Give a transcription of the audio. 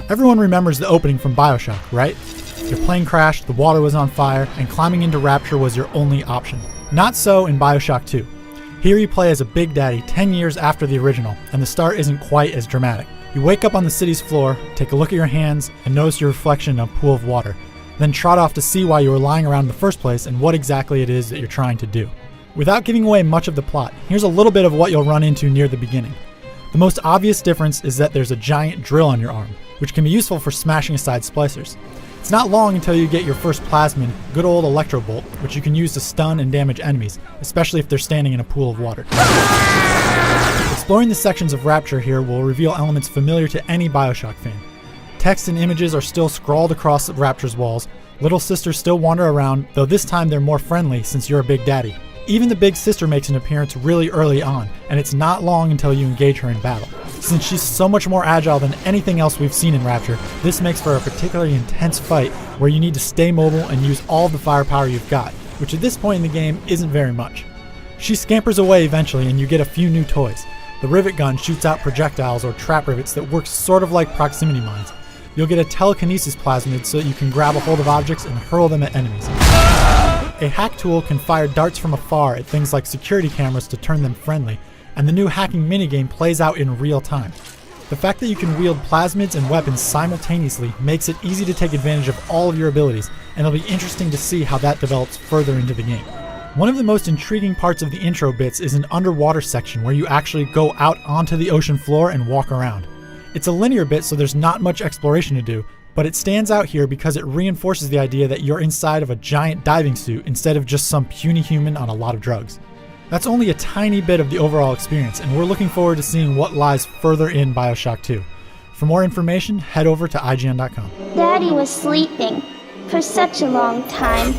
Everyone remembers the opening from BioShock, right? Your plane crashed, the water was on fire, and climbing into Rapture was your only option. Not so in BioShock 2. Here you play as a Big Daddy 10 years after the original, and the start isn't quite as dramatic. You wake up on the city's floor, take a look at your hands, and notice your reflection in a pool of water, then trot off to see why you were lying around in the first place and what exactly it is that you're trying to do. Without giving away much of the plot, here's a little bit of what you'll run into near the beginning. The most obvious difference is that there's a giant drill on your arm, which can be useful for smashing aside splicers. It's not long until you get your first plasmid, good old electro bolt, which you can use to stun and damage enemies, especially if they're standing in a pool of water. Exploring the sections of Rapture here will reveal elements familiar to any BioShock fan. Text and images are still scrawled across Rapture's walls, little sisters still wander around, though this time they're more friendly since you're a Big Daddy. Even the big sister makes an appearance really early on, and it's not long until you engage her in battle. Since she's so much more agile than anything else we've seen in Rapture, this makes for a particularly intense fight where you need to stay mobile and use all of the firepower you've got, which at this point in the game isn't very much. She scampers away eventually and you get a few new toys. The rivet gun shoots out projectiles or trap rivets that work sort of like proximity mines. You'll get a telekinesis plasmid so that you can grab a hold of objects and hurl them at enemies. A hack tool can fire darts from afar at things like security cameras to turn them friendly, and the new hacking minigame plays out in real time. The fact that you can wield plasmids and weapons simultaneously makes it easy to take advantage of all of your abilities, and it'll be interesting to see how that develops further into the game. One of the most intriguing parts of the intro bits is an underwater section where you actually go out onto the ocean floor and walk around. It's a linear bit, so there's not much exploration to do, but it stands out here because it reinforces the idea that you're inside of a giant diving suit instead of just some puny human on a lot of drugs. That's only a tiny bit of the overall experience, and we're looking forward to seeing what lies further in BioShock 2. For more information, head over to IGN.com. Daddy was sleeping for such a long time.